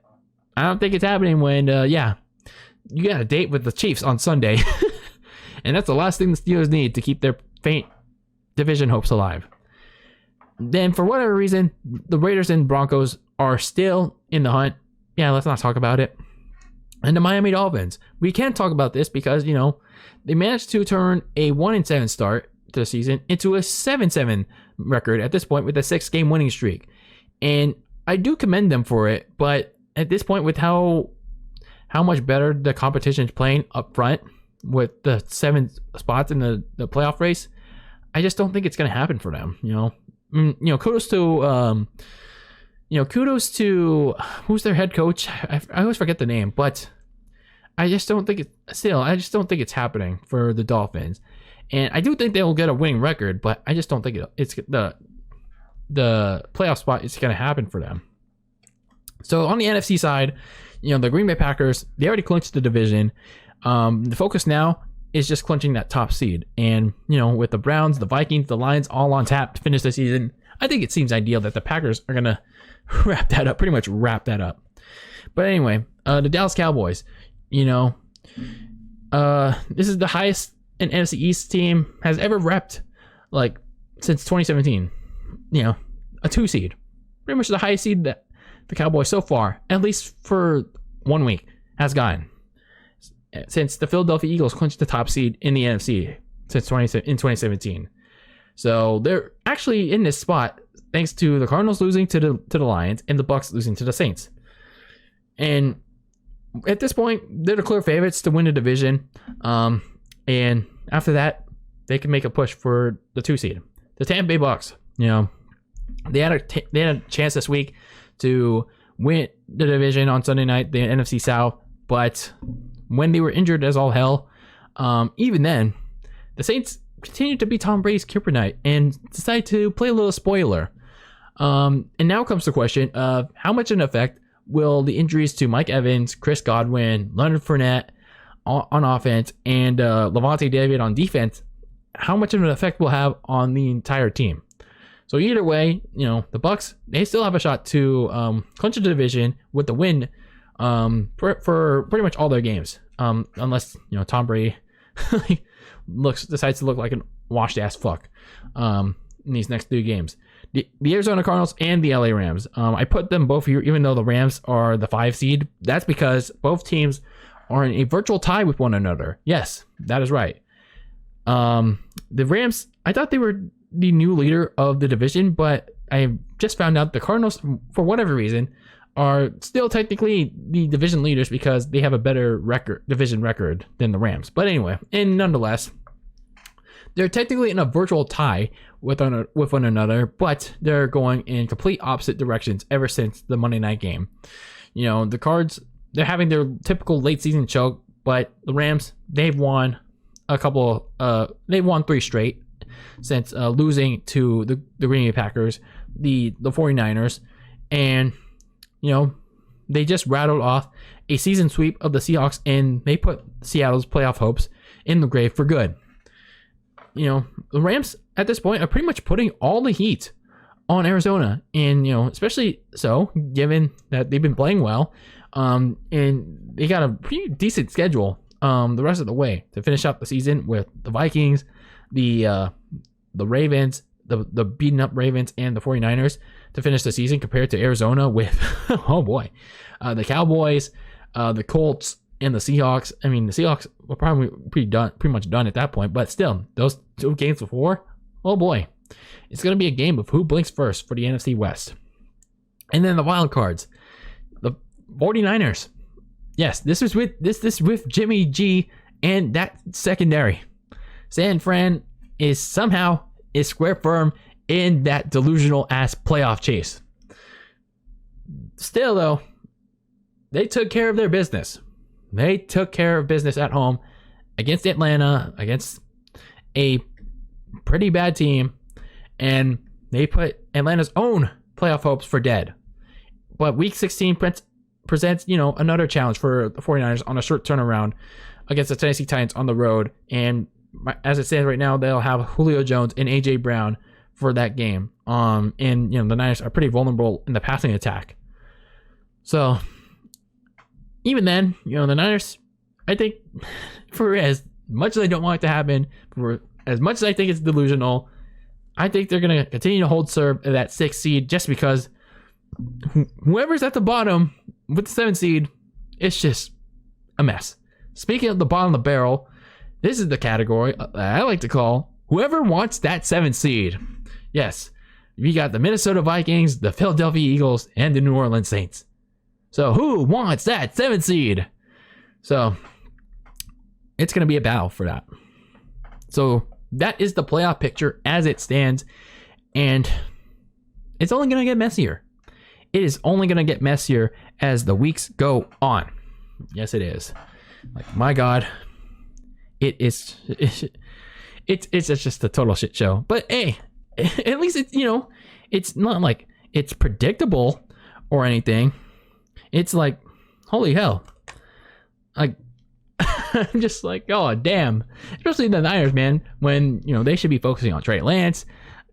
I don't think it's happening when you got a date with the Chiefs on Sunday, and that's the last thing the Steelers need to keep their faint division hopes alive. Then, for whatever reason, the Raiders and Broncos are still in the hunt. Yeah, let's not talk about it. And the Miami Dolphins. We can talk about this because, they managed to turn a 1-7 start to the season into a 7-7 record at this point with a 6-game winning streak. And I do commend them for it, but at this point, with how much better the competition is playing up front with the 7 spots in the playoff race, I just don't think it's going to happen for them, kudos to who's their head coach. I always forget the name, but I just don't think it's happening for the Dolphins. And I do think they'll get a winning record, but I just don't think it's the playoff spot is going to happen for them. So on the NFC side, the Green Bay Packers, they already clinched the division. The focus now is just clinching that top seed. And, with the Browns, the Vikings, the Lions all on tap to finish the season, I think it seems ideal that the Packers are going to pretty much wrap that up. But anyway, the Dallas Cowboys, this is the highest an NFC East team has ever repped, since 2017. A 2 seed. Pretty much the highest seed that the Cowboys so far, at least for 1 week, has gotten. Since the Philadelphia Eagles clinched the top seed in the NFC in 2017. So they're actually in this spot thanks to the Cardinals losing to the Lions and the Bucs losing to the Saints. And at this point, they're the clear favorites to win the division. And after that, they can make a push for the 2 seed. The Tampa Bay Bucs, they had a chance this week to win the division on Sunday night, the NFC South, but when they were injured as all hell, even then, the Saints continued to be Tom Brady's kryptonite and decided to play a little spoiler. And now comes the question of how much of an effect will the injuries to Mike Evans, Chris Godwin, Leonard Fournette on offense, and Levante David on defense, how much of an effect will have on the entire team? So either way, the Bucs, they still have a shot to clinch the division with the win for pretty much all their games, unless Tom Brady decides to look like a washed ass fuck in these next 3 games. The Arizona Cardinals and the LA Rams. I put them both here, even though the Rams are the 5 seed. That's because both teams are in a virtual tie with one another. Yes, that is right. The Rams, I thought they were the new leader of the division, but I just found out the Cardinals, for whatever reason, are still technically the division leaders because they have a better division record than the Rams. But anyway, and nonetheless, they're technically in a virtual tie with one another, but they're going in complete opposite directions ever since the Monday night game. The Cards, they're having their typical late season choke, but the Rams, they've won they've won 3 straight since losing to the Green Bay Packers, the 49ers, and they just rattled off a season sweep of the Seahawks, and they put Seattle's playoff hopes in the grave for good. The Rams at this point are pretty much putting all the heat on Arizona, and especially so given that they've been playing well, and they got a pretty decent schedule the rest of the way to finish out the season with the Vikings, the Ravens, the beaten up Ravens, and the 49ers to finish the season, compared to Arizona with oh boy, the Cowboys, the Colts, and the Seahawks. I mean, the Seahawks were probably pretty much done at that point, but still, those 2 games before, oh boy, it's going to be a game of who blinks first for the NFC West. And then the wild cards, the 49ers. Yes, this is with Jimmy G and that secondary. San Fran is square firm in that delusional ass playoff chase. Still though, they took care of their business. They took care of business at home against Atlanta, against a pretty bad team, and they put Atlanta's own playoff hopes for dead. But Week 16 presents, another challenge for the 49ers on a short turnaround against the Tennessee Titans on the road. And as it stands right now, they'll have Julio Jones and A.J. Brown for that game. And, the Niners are pretty vulnerable in the passing attack. So, even then, the Niners, I think, for as much as I don't want it to happen, for as much as I think it's delusional, I think they're going to continue to hold serve at that 6th seed just because whoever's at the bottom with the 7th seed, it's just a mess. Speaking of the bottom of the barrel, this is the category I like to call whoever wants that 7th seed. Yes, we got the Minnesota Vikings, the Philadelphia Eagles, and the New Orleans Saints. So who wants that 7th seed? So it's going to be a battle for that. So that is the playoff picture as it stands. And it's only going to get messier. It is only going to get messier as the weeks go on. Yes, it is. Like, my God, it's just a total shit show. But hey, at least it's not like it's predictable or anything. It's like, holy hell. Like, I'm just like, oh, damn. Especially the Niners, man, when, they should be focusing on Trey Lance,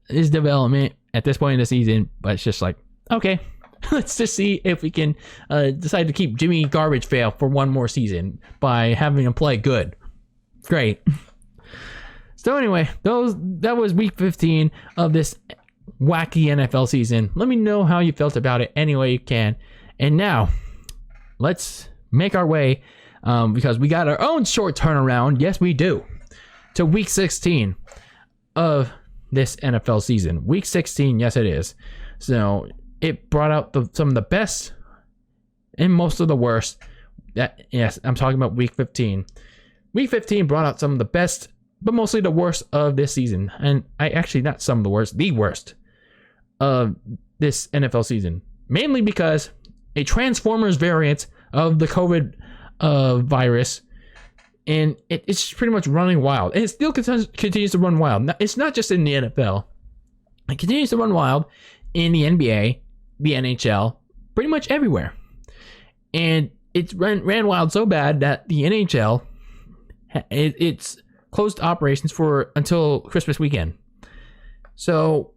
his development at this point in the season. But it's just like, okay, let's just see if we can decide to keep Jimmy Garbage fail for one more season by having him play good. Great. So anyway, that was week 15 of this wacky NFL season. Let me know how you felt about it any way you can. And now, let's make our way, because we got our own short turnaround, yes we do, to week 16 of this NFL season. Week 16, yes it is. So, it brought out some of the best and most of the worst. Yes, I'm talking about week 15. Week 15 brought out some of the best, but mostly the worst of this season. And not some of the worst, the worst of this NFL season. Mainly because a Transformers variant of the COVID virus, and it's pretty much running wild. And it still continues to run wild. It's not just in the NFL. It continues to run wild in the NBA, the NHL, pretty much everywhere. And it's ran wild so bad that the NHL, it's closed operations until Christmas weekend. So,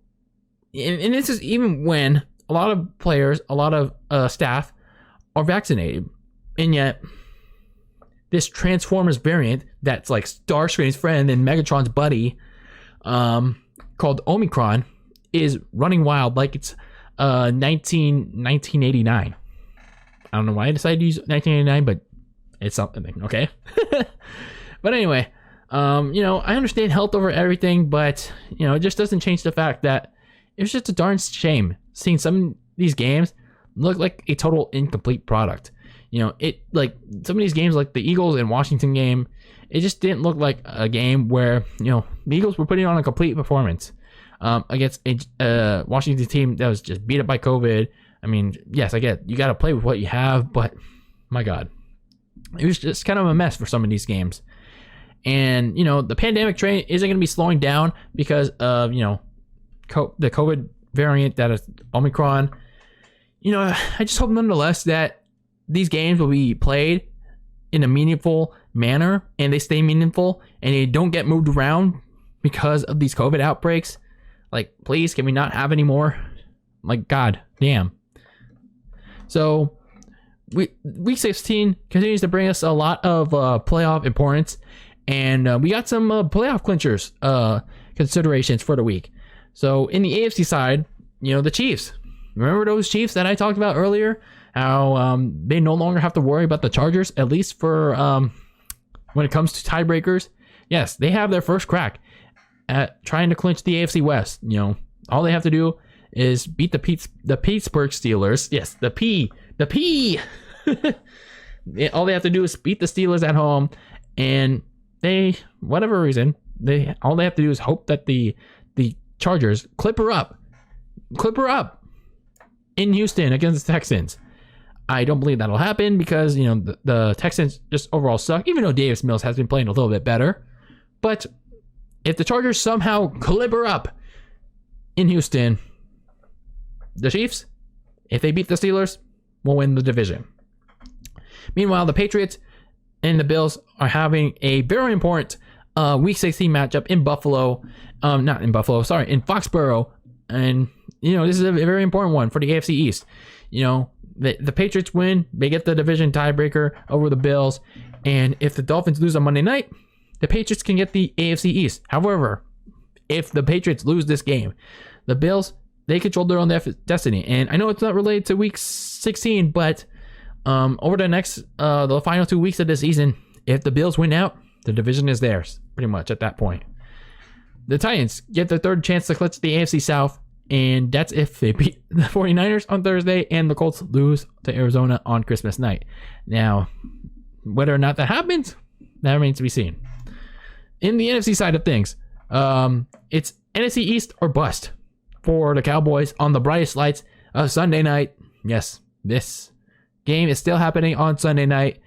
and this is even when a lot of players, a lot of staff are vaccinated. And yet, this Transformers variant that's like Starscream's friend and Megatron's buddy, called Omicron, is running wild like it's 1989. I don't know why I decided to use 1989, but it's something, okay? But anyway, I understand health over everything, but it just doesn't change the fact that it's just a darn shame seeing some of these games look like a total incomplete product. It like some of these games, like the Eagles and Washington game, it just didn't look like a game where the Eagles were putting on a complete performance against a Washington team that was just beat up by COVID. I mean, yes, I get you got to play with what you have, but my God, it was just kind of a mess for some of these games. And the pandemic train isn't going to be slowing down because of the COVID variant that is Omicron. I just hope nonetheless that these games will be played in a meaningful manner and they stay meaningful and they don't get moved around because of these COVID outbreaks. Like, please, can we not have any more? Like, God damn. So, week 16 continues to bring us a lot of playoff importance, and we got some playoff clinchers considerations for the week. So, in the AFC side, the Chiefs. Remember those Chiefs that I talked about earlier? How they no longer have to worry about the Chargers, at least for when it comes to tiebreakers. Yes, they have their first crack at trying to clinch the AFC West. All they have to do is beat the Pittsburgh Steelers. Yes, the P. All they have to do is beat the Steelers at home, and whatever reason, all they have to do is hope that the Chargers clip her up in Houston against the Texans. I don't believe that'll happen because the Texans just overall suck, even though Davis Mills has been playing a little bit better. But if the Chargers somehow clip her up in Houston, the Chiefs, if they beat the Steelers, will win the division. Meanwhile, the Patriots and the Bills are having a very important Week 16 matchup in Buffalo. In Foxborough. And, this is a very important one for the AFC East. The Patriots win, they get the division tiebreaker over the Bills. And if the Dolphins lose on Monday night, the Patriots can get the AFC East. However, if the Patriots lose this game, the Bills, they control their own destiny. And I know it's not related to Week 16, but over the final 2 weeks of the season, if the Bills win out, the division is theirs, pretty much at that point. The Titans get their third chance to clinch the AFC South, and that's if they beat the 49ers on Thursday and the Colts lose to Arizona on Christmas night. Now, whether or not that happens, that remains to be seen. In the NFC side of things, it's NFC East or bust for the Cowboys on the brightest lights of Sunday night. Yes, this game is still happening on Sunday night.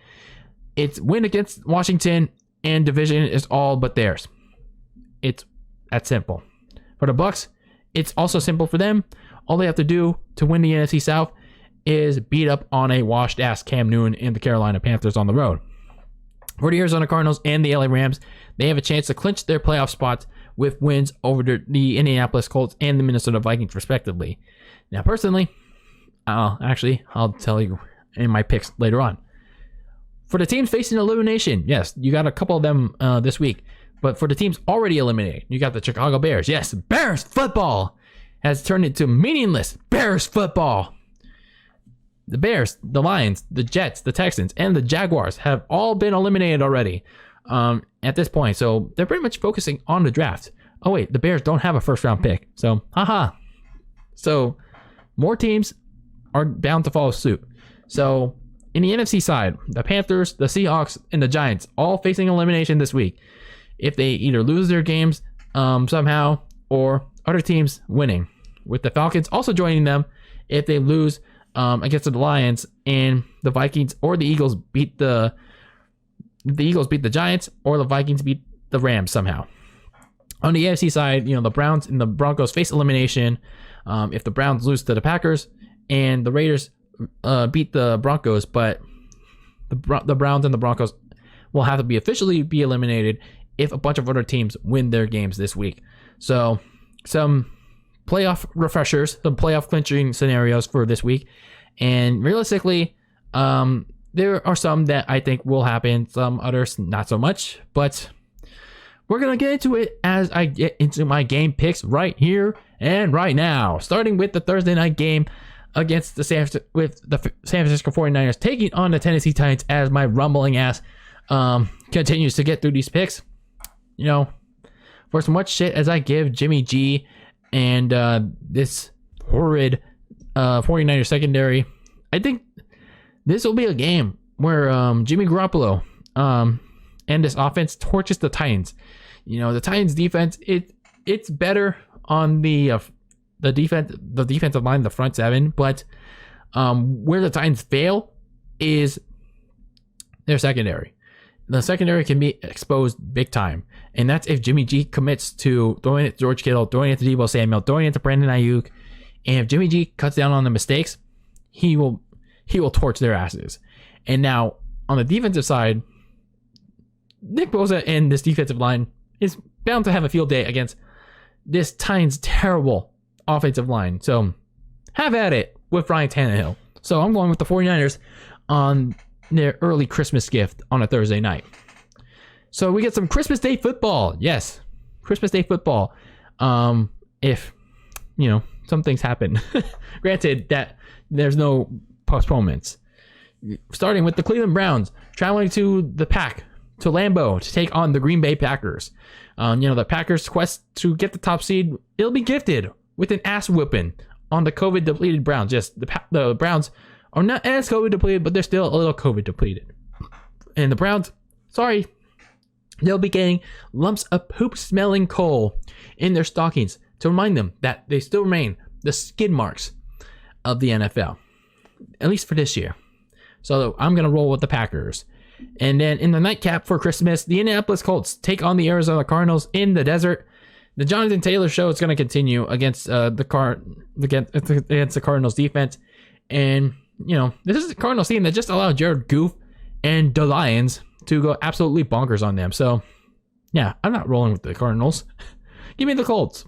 It's win against Washington, and division is all but theirs. It's that simple. For the Bucs, it's also simple for them. All they have to do to win the NFC South is beat up on a washed-ass Cam Newton and the Carolina Panthers on the road. For the Arizona Cardinals and the LA Rams, they have a chance to clinch their playoff spots with wins over the Indianapolis Colts and the Minnesota Vikings, respectively. Now, personally, I'll tell you in my picks later on. For the teams facing elimination, yes, you got a couple of them this week. But for the teams already eliminated, you got the Chicago Bears. Yes, Bears football has turned into meaningless Bears football. The Bears, the Lions, the Jets, the Texans, and the Jaguars have all been eliminated already at this point. So they're pretty much focusing on the draft. Oh, wait, the Bears don't have a first-round pick. So, haha. So more teams are bound to follow suit. So in the NFC side, the Panthers, the Seahawks, and the Giants all facing elimination this week. If they either lose their games somehow or other teams winning, with the Falcons also joining them if they lose against the Lions and the Vikings or the Eagles beat the Giants or the Vikings beat the Rams somehow. On the AFC side, the Browns and the Broncos face elimination if the Browns lose to the Packers and the Raiders beat the Broncos, but the Browns and the Broncos will have to officially be eliminated if a bunch of other teams win their games this week. So some playoff refreshers, some playoff clinching scenarios for this week. And realistically, there are some that I think will happen, some others not so much. But we're going to get into it as I get into my game picks right here and right now. Starting with the Thursday night game against the San Francisco 49ers, taking on the Tennessee Titans as my rumbling ass continues to get through these picks. for as much shit as I give Jimmy G and this horrid 49ers secondary, I think this will be a game where Jimmy Garoppolo and this offense torches the Titans. The Titans defense, it's better on the defensive line, the front seven, but where the Titans fail is their secondary. The secondary can be exposed big time, and that's if Jimmy G commits to throwing it to George Kittle, throwing it to Deebo Samuel, throwing it to Brandon Ayuk, and if Jimmy G cuts down on the mistakes, he will torch their asses. And now on the defensive side, Nick Bosa and this defensive line is bound to have a field day against this Titans terrible offensive line. So have at it with Ryan Tannehill. So I'm going with the 49ers on their early Christmas gift on a Thursday night. So we get some Christmas Day football. Yes, Christmas Day football. If, some things happen. Granted that there's no postponements. Starting with the Cleveland Browns traveling to the Pack, to Lambeau, to take on the Green Bay Packers. The Packers' quest to get the top seed, it'll be gifted with an ass whipping on the COVID depleted Browns. Yes, the Browns are not as COVID depleted, but they're still a little COVID depleted. And the Browns, sorry, they'll be getting lumps of poop smelling coal in their stockings to remind them that they still remain the skid marks of the NFL, at least for this year. So I'm going to roll with the Packers. And then in the nightcap for Christmas, the Indianapolis Colts take on the Arizona Cardinals in the desert. The Jonathan Taylor show is going to continue against the Cardinals defense. And, this is the Cardinals team that just allowed Jared Goff and the Lions to go absolutely bonkers on them. So, yeah, I'm not rolling with the Cardinals. Give me the Colts.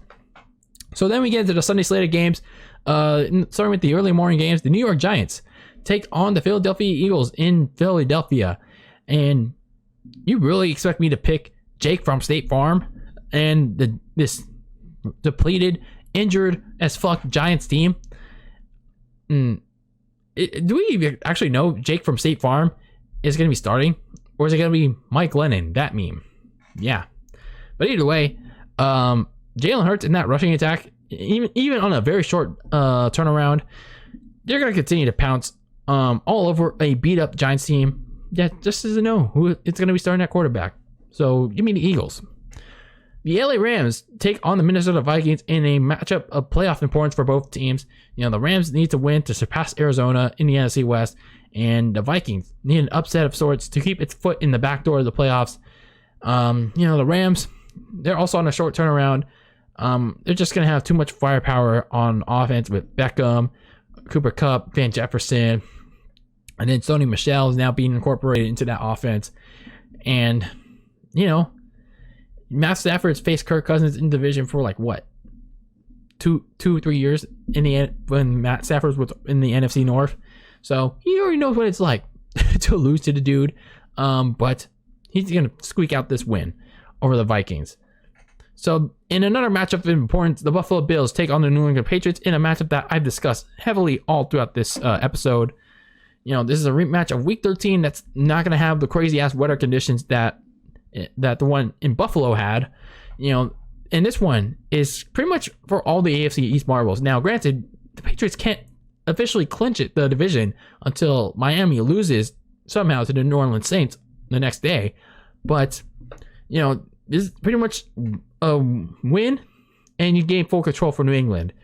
So then we get into the Sunday slate of games. Starting with the early morning games, the New York Giants take on the Philadelphia Eagles in Philadelphia. And you really expect me to pick Jake from State Farm and this depleted, injured as fuck Giants team? Do we even actually know Jake from State Farm is going to be starting? Or is it going to be Mike Lennon, that meme? Yeah. But either way, Jalen Hurts in that rushing attack, even on a very short turnaround, they're going to continue to pounce all over a beat-up Giants team that just doesn't know who it's going to be starting at quarterback. So give me the Eagles. The LA Rams take on the Minnesota Vikings in a matchup of playoff importance for both teams. The Rams need to win to surpass Arizona in the NFC West, and the Vikings need an upset of sorts to keep its foot in the back door of the playoffs. The Rams, they're also on a short turnaround. They're just going to have too much firepower on offense with Beckham, Cooper Kupp, Van Jefferson, and then Sony Michel is now being incorporated into that offense. And, Matt Stafford's faced Kirk Cousins in division for like what? 2-3 years when Matt Stafford was in the NFC North. So he already knows what it's like to lose to the dude. But he's going to squeak out this win over the Vikings. So in another matchup of importance, the Buffalo Bills take on the New England Patriots in a matchup that I've discussed heavily all throughout this episode. This is a rematch of Week 13 that's not going to have the crazy-ass weather conditions that the one in Buffalo had. And this one is pretty much for all the AFC East marbles. Now, granted, the Patriots can't officially clinch the division until Miami loses somehow to the New Orleans Saints the next day. But, this is pretty much a win, and you gain full control for New England.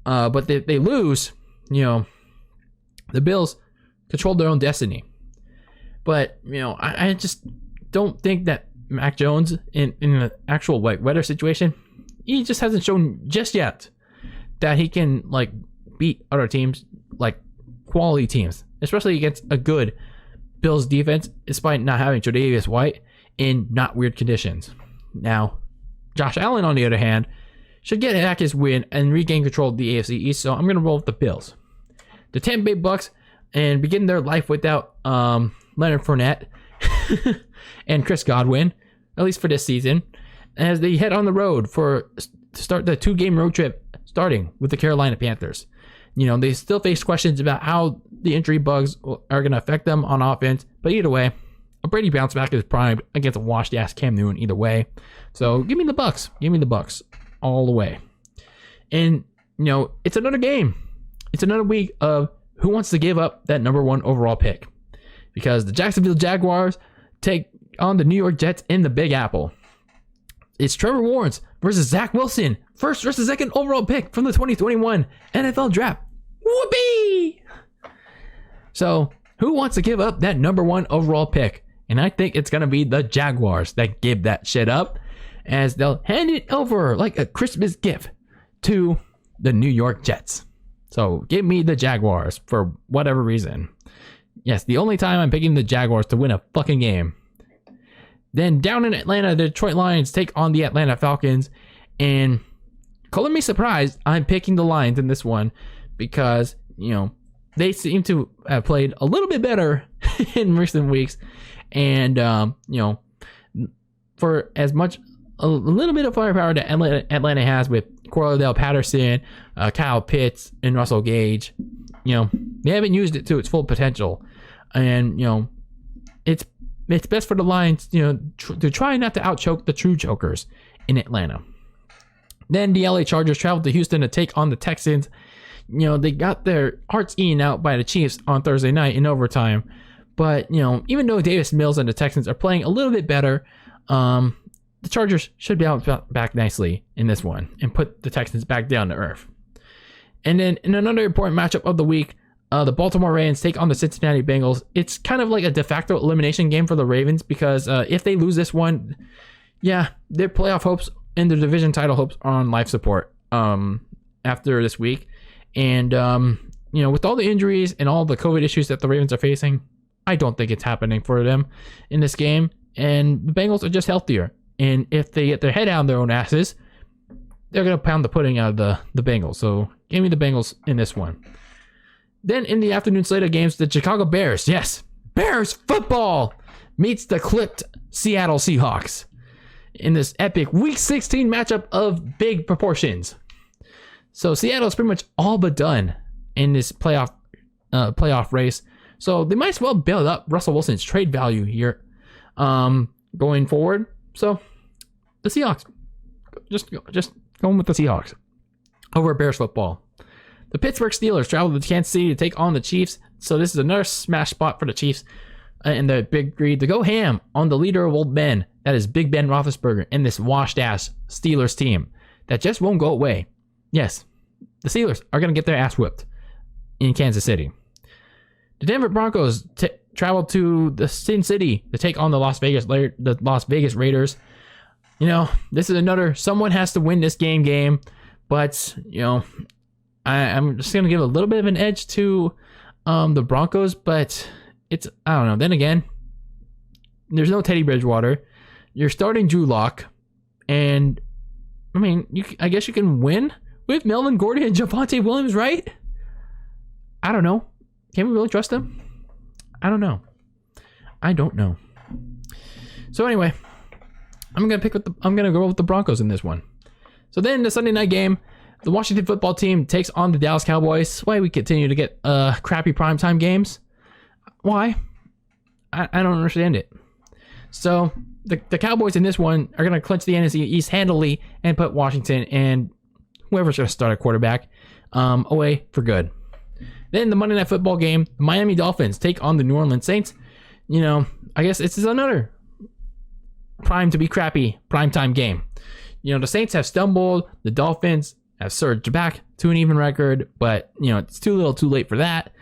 But they lose, the Bills controlled their own destiny. But, I just don't think that Mac Jones in an actual weather situation, he just hasn't shown just yet that he can beat other teams, quality teams, especially against a good Bills defense, despite not having Tre'Davious White in not weird conditions. Now, Josh Allen, on the other hand, should get back his win and regain control of the AFC East, so I'm going to roll with the Bills. The Tampa Bay Bucks and begin their life without Leonard Fournette and Chris Godwin, at least for this season, as they head on the road to start the 2-game road trip, starting with the Carolina Panthers. They still face questions about how the injury bugs are going to affect them on offense, but either way, a Brady bounce back is primed against a washed ass Cam Newton either way. So give me the Bucks. Give me the Bucks all the way. And it's another game. It's another week of who wants to give up that number 1 overall pick, because the Jacksonville Jaguars take on the New York Jets in the Big Apple. It's Trevor Lawrence versus Zach Wilson, first versus second overall pick from the 2021 NFL Draft. Whoopee! So who wants to give up that number 1 overall pick? And I think it's going to be the Jaguars that give that shit up, as they'll hand it over like a Christmas gift to the New York Jets. So give me the Jaguars for whatever reason. Yes, the only time I'm picking the Jaguars to win a fucking game. Then down in Atlanta, the Detroit Lions take on the Atlanta Falcons. And color me surprised, I'm picking the Lions in this one because, they seem to have played a little bit better in recent weeks. And, for as much, a little bit of firepower that Atlanta has with Cordell Patterson, Kyle Pitts, and Russell Gage, they haven't used it to its full potential. And, it's best for the Lions, to try not to outchoke the true chokers in Atlanta. Then the LA Chargers traveled to Houston to take on the Texans. They got their hearts eaten out by the Chiefs on Thursday night in overtime. But, even though Davis Mills and the Texans are playing a little bit better, the Chargers should bounce back nicely in this one and put the Texans back down to earth. And then in another important matchup of the week, the Baltimore Ravens take on the Cincinnati Bengals. It's kind of like a de facto elimination game for the Ravens because if they lose this one, their playoff hopes and their division title hopes are on life support after this week. And, with all the injuries and all the COVID issues that the Ravens are facing, I don't think it's happening for them in this game. And the Bengals are just healthier. And if they get their head out of their own asses, they're going to pound the pudding out of the Bengals. So give me the Bengals in this one. Then in the afternoon slate of games, the Chicago Bears, yes, Bears football meets the clipped Seattle Seahawks in this epic Week 16 matchup of big proportions. So Seattle's pretty much all but done in this playoff race. So they might as well build up Russell Wilson's trade value here going forward. So the Seahawks, just going with the Seahawks over Bears football. The Pittsburgh Steelers travel to Kansas City to take on the Chiefs. So this is another smash spot for the Chiefs and the Big Three to go ham on the leader of old Ben. That is Big Ben Roethlisberger and this washed-ass Steelers team that just won't go away. Yes, the Steelers are going to get their ass whipped in Kansas City. The Denver Broncos travel to the Sin City to take on the Las Vegas Raiders. This is another someone has to win this game, but I'm just gonna give a little bit of an edge to the Broncos, but I don't know. Then again, there's no Teddy Bridgewater. You're starting Drew Lock, and I guess you can win with Melvin Gordon and Javonte Williams, right? I don't know. Can we really trust them? I don't know. So anyway, I'm gonna go with the Broncos in this one. So then the Sunday night game, the Washington football team takes on the Dallas Cowboys. Why we continue to get crappy primetime games? Why? I don't understand it. So the Cowboys in this one are gonna clinch the NFC East handily and put Washington and whoever's gonna start a quarterback away for good. Then the Monday Night Football game, the Miami Dolphins take on the New Orleans Saints. I guess it's another prime to be crappy primetime game. The Saints have stumbled. The Dolphins have surged back to an even record, but, it's too little too late for that.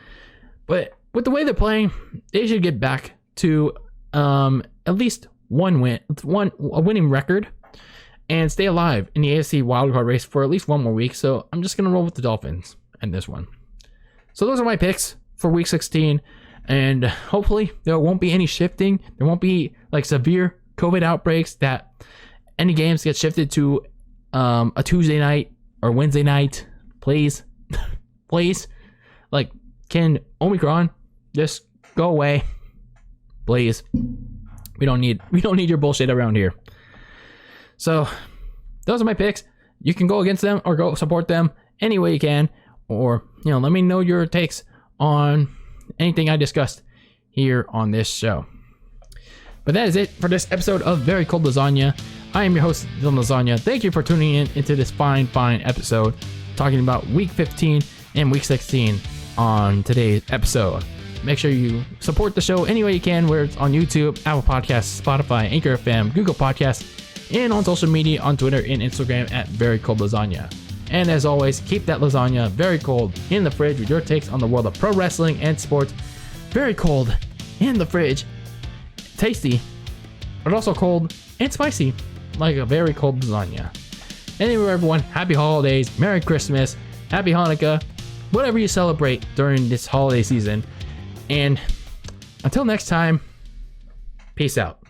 But with the way they're playing, they should get back to at least a winning record and stay alive in the AFC wildcard race for at least one more week. So I'm just going to roll with the Dolphins in this one. So those are my picks for Week 16, and hopefully there won't be any shifting. There won't be severe COVID outbreaks that any games get shifted to a Tuesday night or Wednesday night. Please. Please. Can Omicron just go away? Please. We don't need your bullshit around here. So those are my picks. You can go against them or go support them any way you can. Or, let me know your takes on anything I discussed here on this show. But that is it for this episode of Very Cold Lasagna. I am your host, DylanLasagna. Thank you for tuning in into this fine episode, talking about Week 15 and Week 16 on today's episode. Make sure you support the show any way you can, where it's on YouTube, Apple Podcasts, Spotify, Anchor FM, Google Podcasts, and on social media on Twitter and Instagram at Very Cold Lasagna. And as always, keep that lasagna very cold in the fridge with your takes on the world of pro wrestling and sports. Very cold in the fridge. Tasty, but also cold and spicy, like a very cold lasagna. Anyway, everyone, happy holidays, Merry Christmas, Happy Hanukkah, whatever you celebrate during this holiday season. And until next time, peace out.